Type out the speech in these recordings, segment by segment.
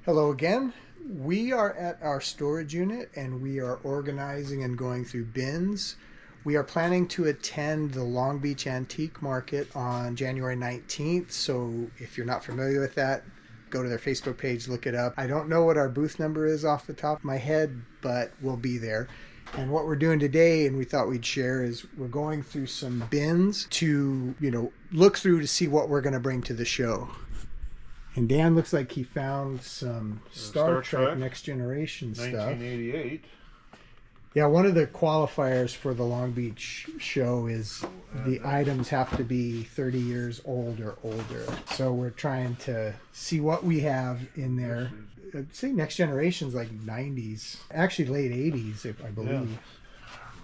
Hello again. We are at our storage unit and we are organizing and going through bins. We are planning to attend the Long Beach Antique Market on January 19th. So if you're not familiar with that, go to their Facebook page, look it up. I don't know what our booth number is off the top of my head, but we'll be there. And what we're doing today, and we thought we'd share, is we're going through some bins to, look through to see what we're going to bring to the show. And Dan looks like he found some Star Trek Next Generation stuff. 1988. Yeah, one of the qualifiers for the Long Beach show is the items have to be 30 years old or older. So we're trying to see what we have in there. I'd say Next Generation's like 90s. Actually late 80s, I believe.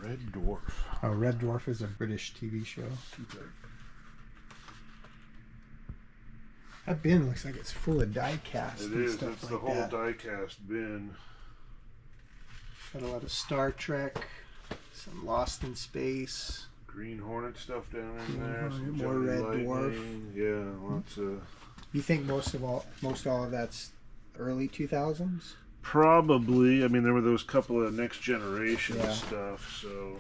Yeah. Red Dwarf. Oh, Red Dwarf is a British TV show. That bin looks like it's full of die cast and stuff like that. It's the whole die cast bin. Got a lot of Star Trek, some Lost in Space. Green Hornet stuff down in there. More Red Dwarf. Yeah, lots of... You think most all of that's early 2000s? Probably. I mean, there were those couple of Next Generation stuff, so...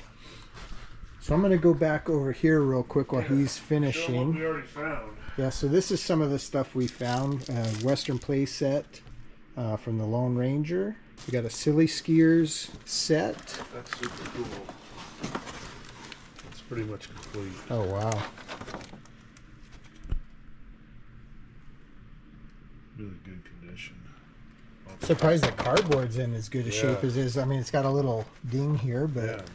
So I'm going to go back over here real quick while he's finishing. Show what we already found. Yeah, so this is some of the stuff we found. Western play set from the Lone Ranger. We got a Silly Skiers set. That's super cool. It's pretty much complete. Oh, wow. Really good condition. Surprised the cardboard's in as good a shape as it is. I mean, it's got a little ding here, but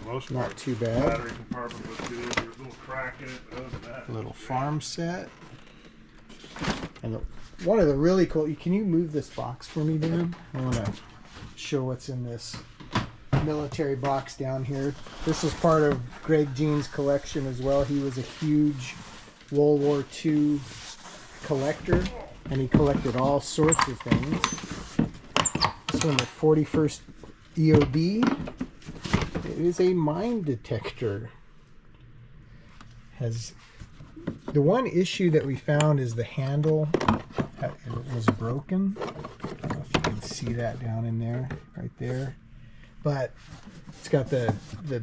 most not too bad. Battery compartment looks good. There's a little crack in it. Other than that, little farm set. And one of the really cool... Can you move this box for me, Dan? I want to show what's in this military box down here. This is part of Greg Jean's collection as well. He was a huge World War II collector, and he collected all sorts of things. This one, the 41st EOD. It is a mine detector. The one issue that we found is the handle was broken. I don't know if you can see that down in there, right there. But it's got the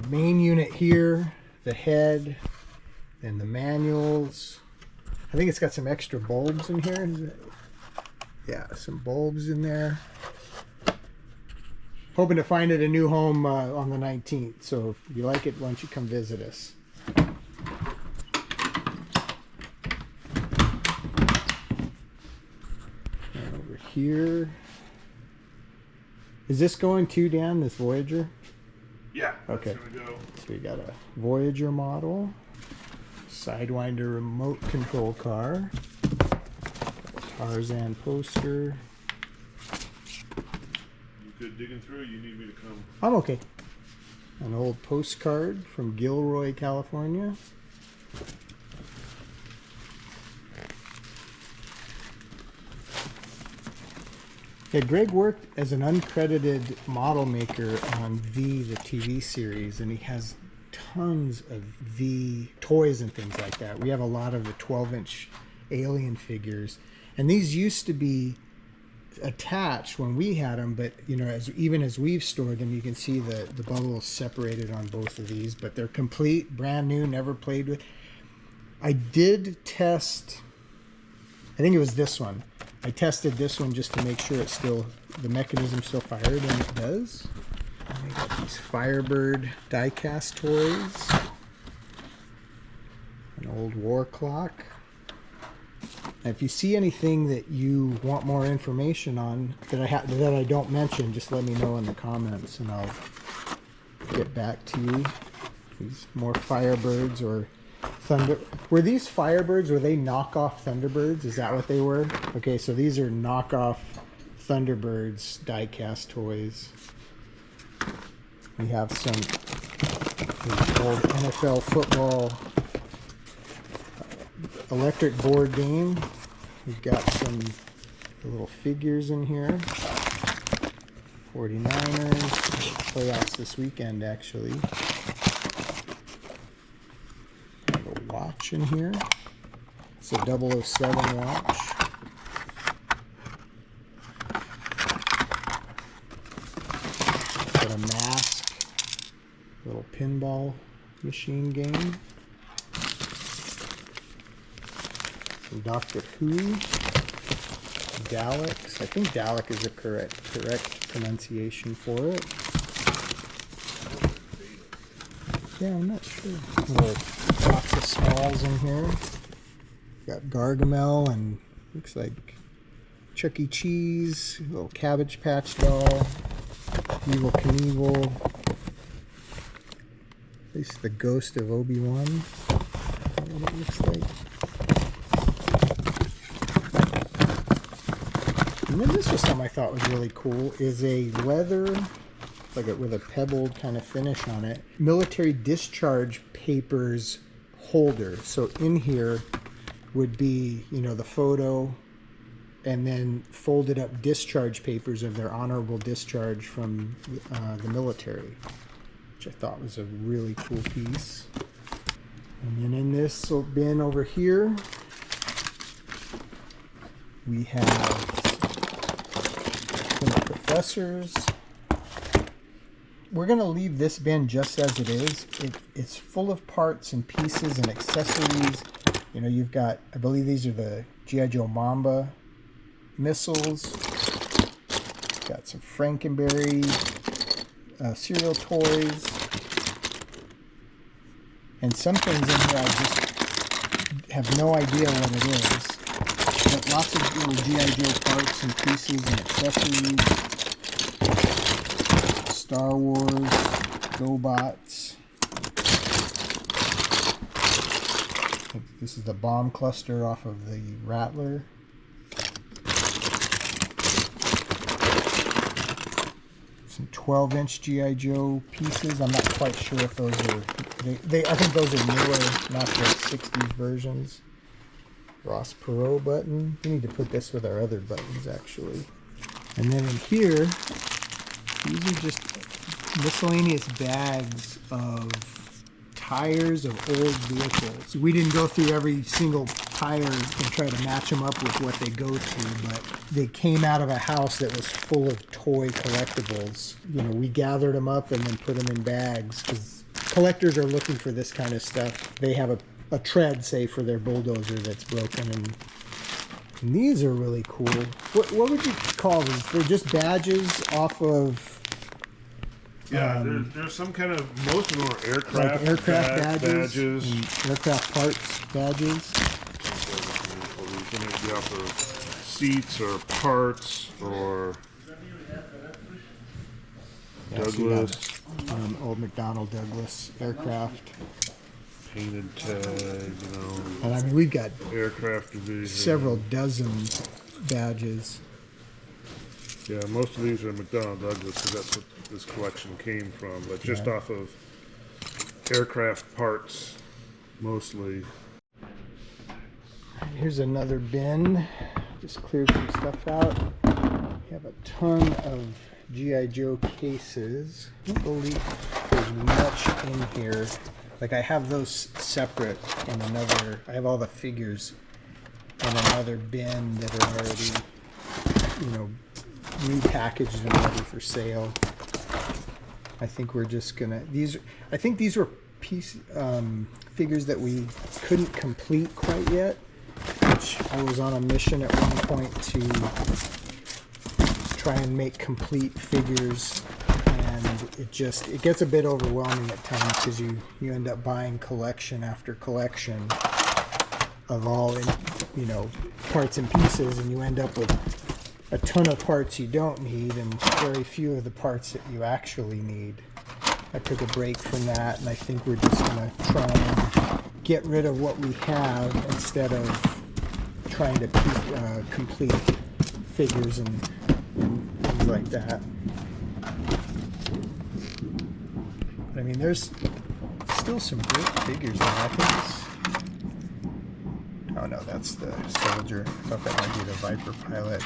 main unit here, the head, then the manuals. I think it's got some extra bulbs in here. Yeah, some bulbs in there. Hoping to find it a new home on the 19th. So if you like it, why don't you come visit us? And over here. Is this going to, Dan, this Voyager? Yeah, that's okay. Gonna go. So we got a Voyager model. Sidewinder remote control car. Tarzan poster. Good digging through. You need me to come? I'm okay. An old postcard from Gilroy, California. Yeah, Greg worked as an uncredited model maker on V, the TV series, and he has tons of V toys and things like that. We have a lot of the 12-inch Alien figures, and these used to be attached when we had them, but even as we've stored them, you can see the bubbles separated on both of these, but they're complete, brand new, never played with. I did test, I think it was this one. I tested this one just to make sure the mechanism still fired, and it does. And we got these Firebird die-cast toys, an old war clock. And if you see anything that you want more information on that I don't mention, just let me know in the comments and I'll get back to you. These more Firebirds or Thunder. Were these Firebirds, were they knockoff Thunderbirds? Is that what they were? Okay, so these are knockoff Thunderbirds die-cast toys. We have some old NFL football electric board game. We've got some little figures in here. 49ers. Playoffs this weekend, actually. Got a watch in here. It's a 007 watch. pinball machine game. Some Doctor Who. Daleks. I think Dalek is the correct pronunciation for it. Yeah, I'm not sure. Little box of smalls in here. Got Gargamel and looks like Chuck E. Cheese, little Cabbage Patch doll, Evel Knievel, at least the ghost of Obi-Wan. What it looks like. And then this was something I thought was really cool, is a leather, like with a pebbled kind of finish on it, military discharge papers holder. So in here would be, you know, the photo and then folded up discharge papers of their honorable discharge from the military, which I thought was a really cool piece. And then in this bin over here, we have some professors. We're going to leave this bin just as it is. It's full of parts and pieces and accessories. You know, you've got, I believe these are the G.I. Joe Mamba missiles. Got some Frankenberry cereal toys. And some things in here I just have no idea what it is. But lots of little G.I. Joe parts and pieces and accessories. Star Wars, GoBots. This is the bomb cluster off of the Rattler. Some 12-inch G.I. Joe pieces. I'm not quite sure if those are... I think those are newer, not the 60s versions. Ross Perot button. We need to put this with our other buttons, actually. And then in here, these are just miscellaneous bags of tires of old vehicles. We didn't go through every single tire and try to match them up with what they go to, but they came out of a house that was full of toy collectibles. You know, we gathered them up and then put them in bags because collectors are looking for this kind of stuff. They have a tread, say, for their bulldozer that's broken, and these are really cool. What would you call these? They're just badges off of... Yeah, there's some kind of, most of them are aircraft, like aircraft badges and aircraft parts badges. They may be off of seats or parts or Douglas. Old McDonnell Douglas aircraft. Painted tag, you know. And I mean, we've got aircraft division. Several dozen badges. Yeah, most of these are McDonnell Douglas because that's what this collection came from, but just off of aircraft parts, mostly. Here's another bin. Just cleared some stuff out. We have a ton of G.I. Joe cases. I don't believe there's much in here. Like, I have those separate in another, I have all the figures in another bin that are already, you know, repackaged and ready for sale. I think we're just gonna, I think these were figures that we couldn't complete quite yet, which I was on a mission at one point to try and make complete figures, and it gets a bit overwhelming at times because you end up buying collection after collection of all, you know, parts and pieces, and you end up with a ton of parts you don't need and very few of the parts that you actually need. I took a break from that, and I think we're just going to try and get rid of what we have instead of trying to complete figures and things like that. But, I mean, there's still some great figures there. I think this... Oh no, that's the soldier. I thought that might be the Viper pilot.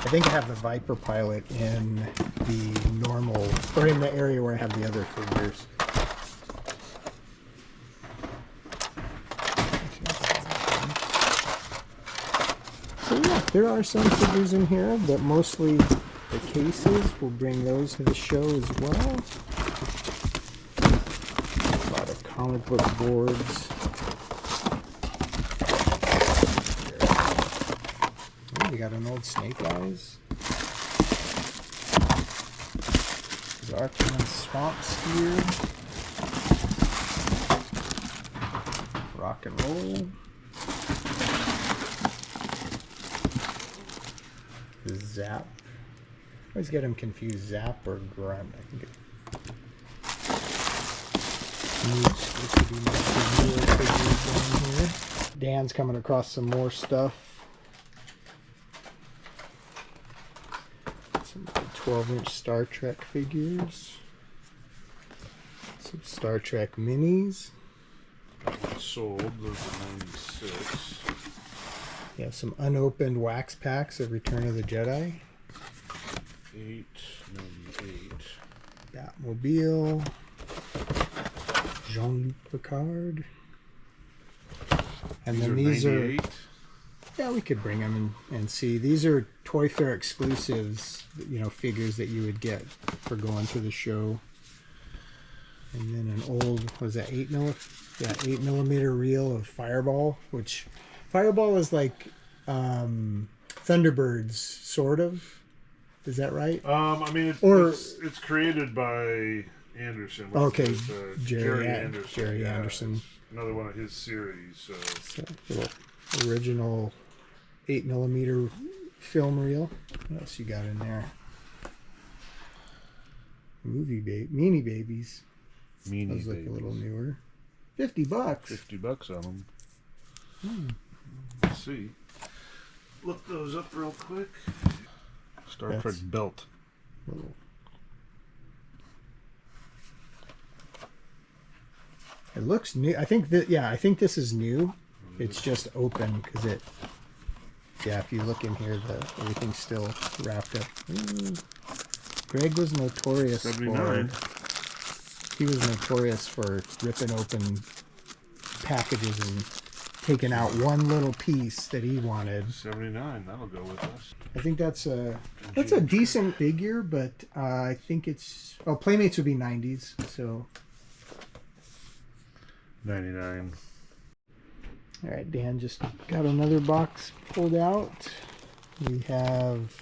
I think I have the Viper pilot in the normal, or in the area where I have the other figures. So yeah, there are some figures in here, but mostly the cases. We'll bring those to the show as well. comic book boards. Oh, we got an old Snake Eyes. Zarkman Swamp Steer. Rock and Roll. Zap. I always get them confused. Zap or Grunt. I think it. Down here. Dan's coming across some more stuff. Some 12-inch Star Trek figures. Some Star Trek minis. Sold. Those are 96. You have some unopened wax packs of Return of the Jedi. 898. Batmobile. Jean-Luc Picard. And then these 98. are... Yeah, we could bring them and see. These are Toy Fair exclusives, you know, figures that you would get for going to the show. And then an old, was that 8mm reel of Fireball, which Fireball is like Thunderbirds, sort of. Is that right? I mean, it's created by Anderson. Okay, Jerry Anderson. Jerry Anderson. Another one of his series. So little original 8mm film reel. What else you got in there? Meanie Babies. Those look a little newer. $50. $50 on them. Let's see. Look those up real quick. Star Trek belt. It looks new. I think that I think this is new. It's just open because it. Yeah, if you look in here, everything's still wrapped up. Greg was notorious 79. He was notorious for ripping open packages and taking out one little piece that he wanted. 79. That'll go with us. I think that's a decent figure, but I think it's Playmates would be 90s, so 99. All right, Dan just got another box pulled out. We have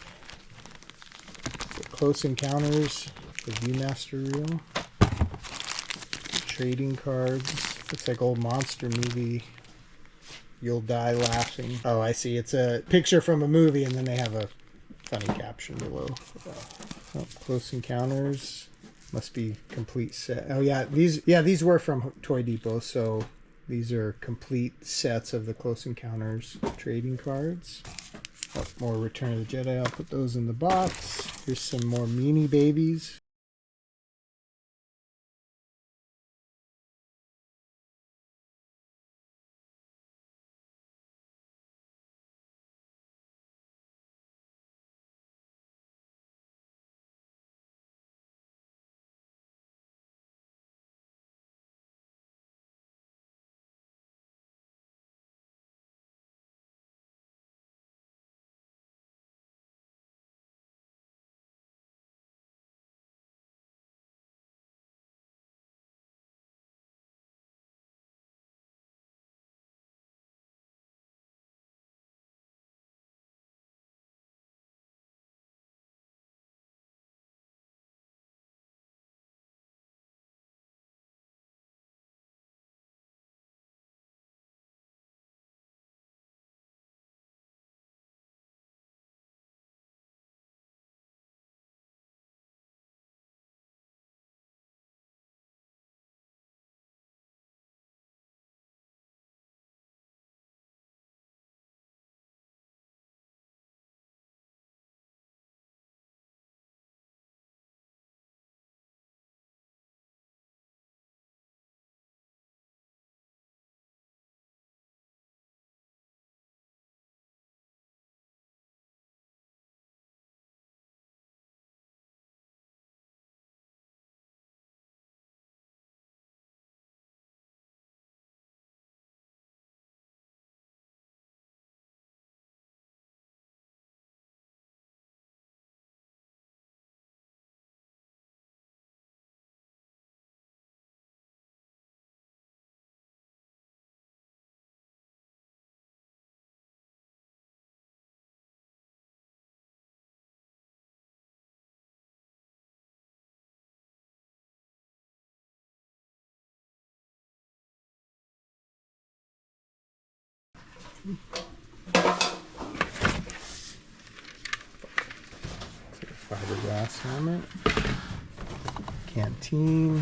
the Close Encounters, the Viewmaster reel, trading cards. Looks like old monster movie. You'll Die Laughing. Oh, I see. It's a picture from a movie, and then they have a funny caption below. Close Encounters. Must be complete set. Oh yeah, these were from Toy Depot, so these are complete sets of the Close Encounters trading cards. More Return of the Jedi. I'll put those in the box. Here's some more Meanie Babies. Fiberglass helmet. Canteen.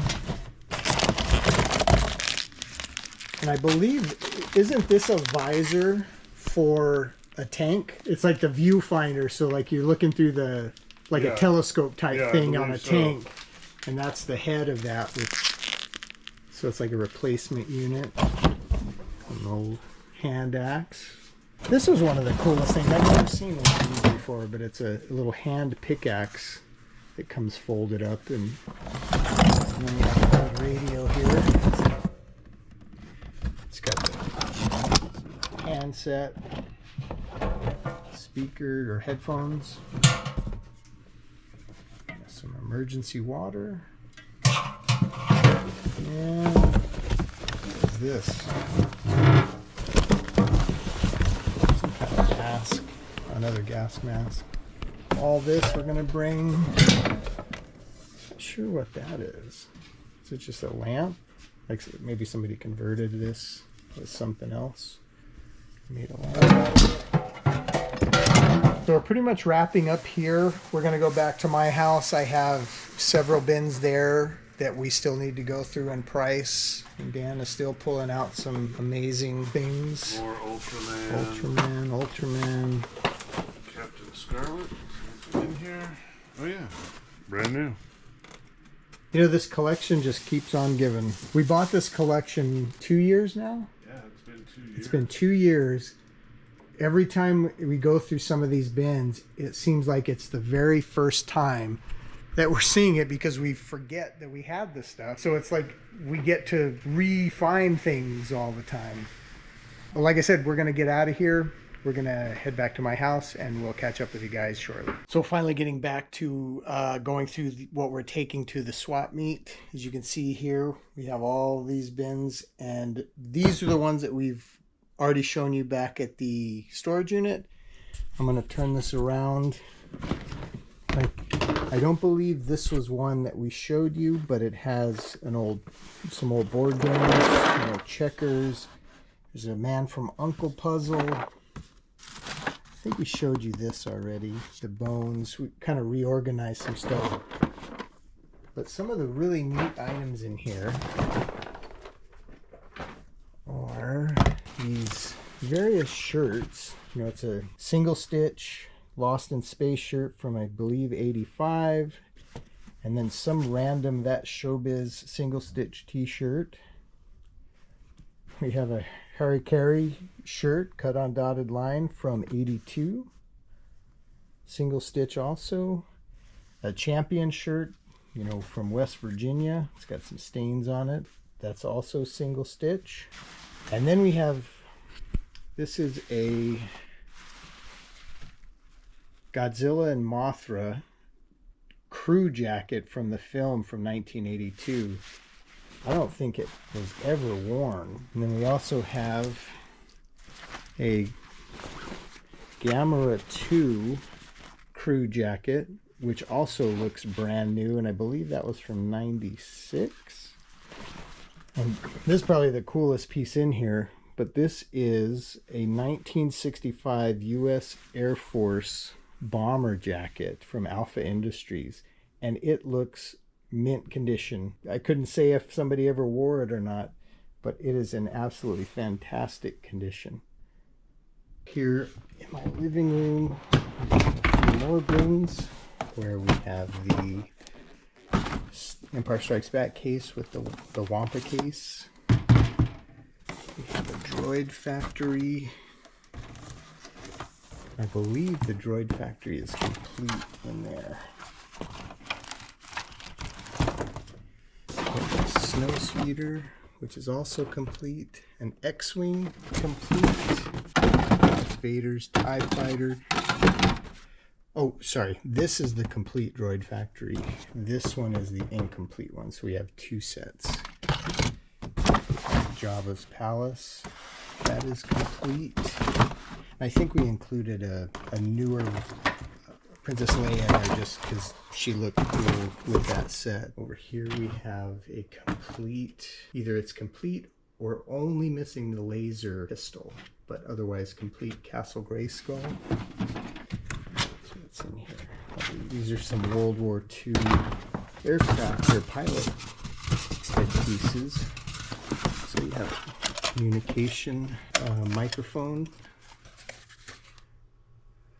And I believe, isn't this a visor for a tank? It's like the viewfinder, so like you're looking through the, like a telescope type thing on a tank. And that's the head of that. So it's like a replacement unit. An old hand axe. This was one of the coolest things. I've never seen one of these before, but it's a little hand pickaxe that comes folded up. And then we have an old radio here. It's got the handset, speaker or headphones, some emergency water, and what is this? Some kind of mask, another gas mask. All this we're going to bring. Not sure what that is. Is it just a lamp? Like maybe somebody converted this as something else. Made a lamp out of it. So we're pretty much wrapping up here. We're going to go back to my house. I have several bins there that we still need to go through and price. And Dan is still pulling out some amazing things. More Ultraman. Ultraman. Captain Scarlet. Anything in here? Oh yeah, brand new. You know, this collection just keeps on giving. We bought this collection 2 years now. Yeah, it's been 2 years. It's been 2 years. Every time we go through some of these bins, it seems like it's the very first time that we're seeing it because we forget that we have this stuff. So it's like we get to refine things all the time. Well, like I said, we're going to get out of here. We're going to head back to my house and we'll catch up with you guys shortly. So finally getting back to going through what we're taking to the swap meet. As you can see here, we have all these bins and these are the ones that we've already shown you back at the storage unit. I'm going to turn this around. I don't believe this was one that we showed you, but it has some old board games, checkers. There's a Man from U.N.C.L.E. puzzle. I think we showed you this already. The bones. We kind of reorganized some stuff. But some of the really neat items in here are these various shirts. You know, it's a single stitch Lost in Space shirt from, I believe, 85. And then some random That Showbiz single stitch t-shirt. We have a Harry Carey shirt cut on dotted line from 82. Single stitch also. A Champion shirt, you know, from West Virginia. It's got some stains on it. That's also single stitch. And then we have, this is a Godzilla and Mothra crew jacket from the film from 1982. I don't think it was ever worn. And then we also have a Gamera 2 crew jacket, which also looks brand new, and I believe that was from 96. And this is probably the coolest piece in here, but this is a 1965 U.S. Air Force bomber jacket from Alpha Industries, and it looks mint condition. I couldn't say if somebody ever wore it or not, but it is in absolutely fantastic condition. Here in my living room, a few more bins where we have the Empire Strikes Back case with the Wampa case. We have a Droid Factory. I believe the Droid Factory is complete in there. A Snow Speeder, which is also complete. An X-Wing complete. Vader's TIE Fighter. Oh, sorry. This is the complete Droid Factory. This one is the incomplete one. So we have two sets. Jabba's Palace. That is complete. I think we included a newer Princess Leia in there just because she looked cool with that set. Over here we have a complete, either it's complete or only missing the laser pistol. but otherwise complete Castle Grayskull. So what's in here? These are some World War II aircraft or pilot head pieces. So you have communication microphone,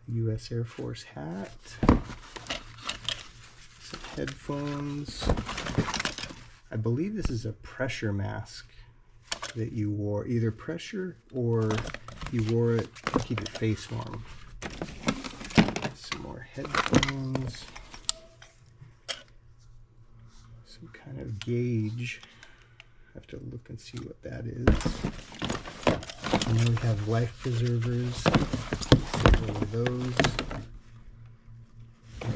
U.S. Air Force hat, some headphones. I believe this is a pressure mask that you wore, either pressure or you wore it to keep your face warm. Some more headphones, some kind of gauge. I have to look and see what that is. And then we have life preservers, several of those.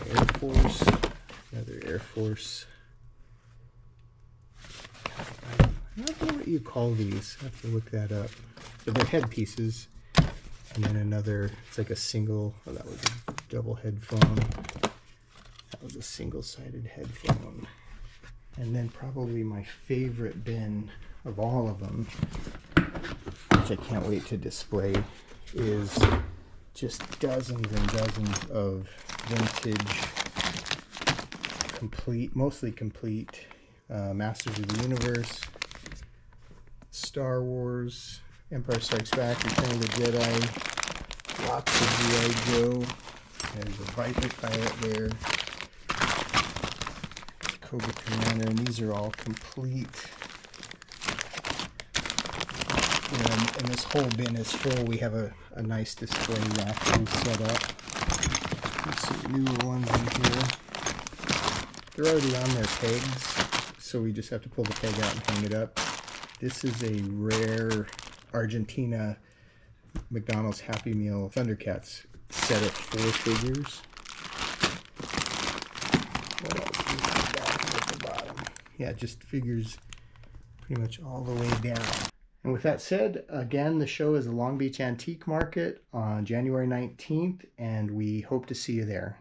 Air Force, another Air Force. I don't know what you call these. I have to look that up. But they're headpieces. And then another, it's like a single, oh, that was a double headphone. That was a single-sided headphone. And then probably my favorite bin of all of them, which I can't wait to display, is just dozens and dozens of vintage, complete, mostly complete, Masters of the Universe, Star Wars, Empire Strikes Back, Return of the Jedi, lots of G.I. Joe. There's a Viper pilot there, Cobra Commander, and these are all complete. And this whole bin is full. We have a nice display rack we set up. There's some newer ones in here. They're already on their pegs, so we just have to pull the peg out and hang it up. This is a rare Argentina McDonald's Happy Meal Thundercats set of 4 figures. What else do we have down at the bottom? Yeah, just figures pretty much all the way down. And with that said, again, the show is the Long Beach Antique Market on January 19th, and we hope to see you there.